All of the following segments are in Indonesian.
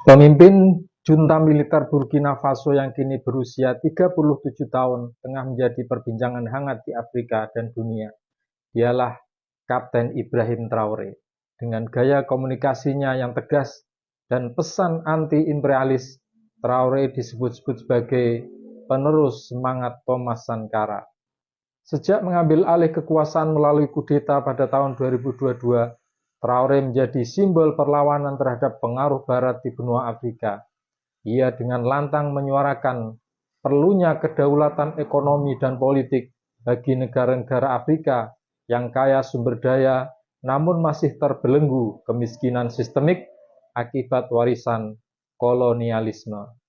Pemimpin junta militer Burkina Faso yang kini berusia 37 tahun tengah menjadi perbincangan hangat di Afrika dan dunia. Dialah Kapten Ibrahim Traoré. Dengan gaya komunikasinya yang tegas dan pesan anti-imperialis, Traoré disebut-sebut sebagai penerus semangat Thomas Sankara. Sejak mengambil alih kekuasaan melalui kudeta pada tahun 2022, Traoré menjadi simbol perlawanan terhadap pengaruh Barat di benua Afrika. Ia dengan lantang menyuarakan perlunya kedaulatan ekonomi dan politik bagi negara-negara Afrika yang kaya sumber daya namun masih terbelenggu kemiskinan sistemik akibat warisan kolonialisme.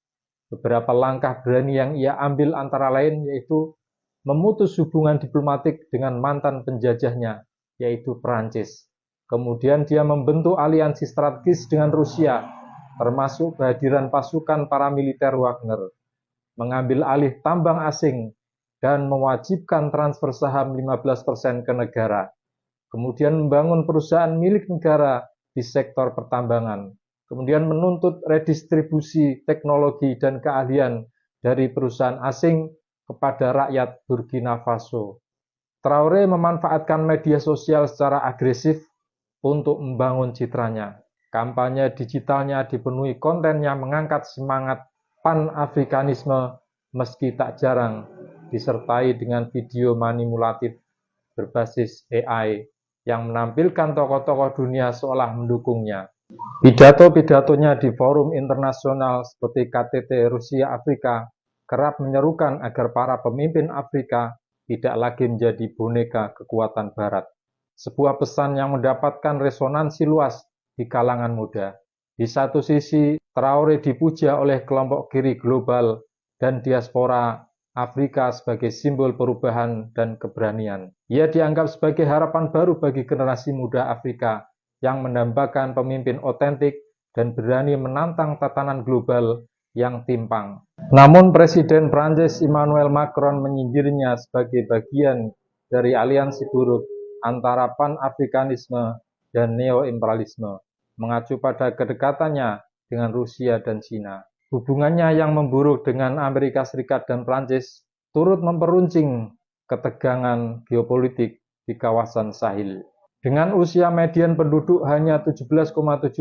Beberapa langkah berani yang ia ambil antara lain yaitu memutus hubungan diplomatik dengan mantan penjajahnya, yaitu Perancis. Kemudian dia membentuk aliansi strategis dengan Rusia, termasuk kehadiran pasukan paramiliter Wagner, mengambil alih tambang asing, dan mewajibkan transfer saham 15% ke negara. Kemudian membangun perusahaan milik negara di sektor pertambangan. Kemudian menuntut redistribusi teknologi dan keahlian dari perusahaan asing kepada rakyat Burkina Faso. Traoré memanfaatkan media sosial secara agresif untuk membangun citranya. Kampanye digitalnya dipenuhi konten yang mengangkat semangat pan-Afrikanisme meski tak jarang disertai dengan video manipulatif berbasis AI yang menampilkan tokoh-tokoh dunia seolah mendukungnya. Pidato-pidatonya di forum internasional seperti KTT Rusia Afrika kerap menyerukan agar para pemimpin Afrika tidak lagi menjadi boneka kekuatan Barat. Sebuah pesan yang mendapatkan resonansi luas di kalangan muda. Di satu sisi, Traoré dipuja oleh kelompok kiri global dan diaspora Afrika sebagai simbol perubahan dan keberanian. Ia dianggap sebagai harapan baru bagi generasi muda Afrika yang mendambakan pemimpin otentik dan berani menantang tatanan global yang timpang. Namun Presiden Prancis Emmanuel Macron menyindirnya sebagai bagian dari aliansi buruk antara pan-Afrikanisme dan neo-imperialisme, mengacu pada kedekatannya dengan Rusia dan Cina. Hubungannya yang memburuk dengan Amerika Serikat dan Prancis turut memperuncing ketegangan geopolitik di kawasan Sahel. Dengan usia median penduduk hanya 17,7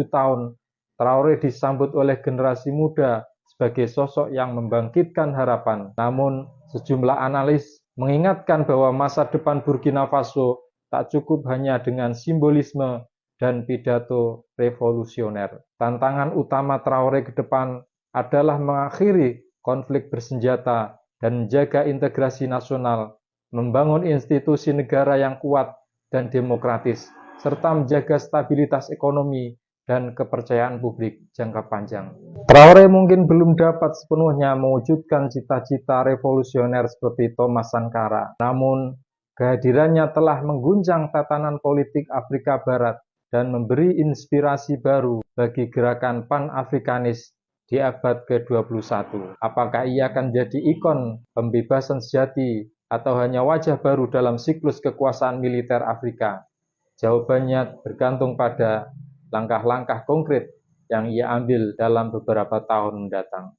tahun, Traoré disambut oleh generasi muda sebagai sosok yang membangkitkan harapan. Namun, sejumlah analis mengingatkan bahwa masa depan Burkina Faso tak cukup hanya dengan simbolisme dan pidato revolusioner. Tantangan utama Traoré ke depan adalah mengakhiri konflik bersenjata dan menjaga integrasi nasional, membangun institusi negara yang kuat dan demokratis, serta menjaga stabilitas ekonomi dan kepercayaan publik jangka panjang. Traoré mungkin belum dapat sepenuhnya mewujudkan cita-cita revolusioner seperti Thomas Sankara, namun kehadirannya telah mengguncang tatanan politik Afrika Barat dan memberi inspirasi baru bagi gerakan pan-Afrikanis di abad ke-21. Apakah ia akan jadi ikon pembebasan sejati atau hanya wajah baru dalam siklus kekuasaan militer Afrika? Jawabannya bergantung pada langkah-langkah konkret yang ia ambil dalam beberapa tahun mendatang.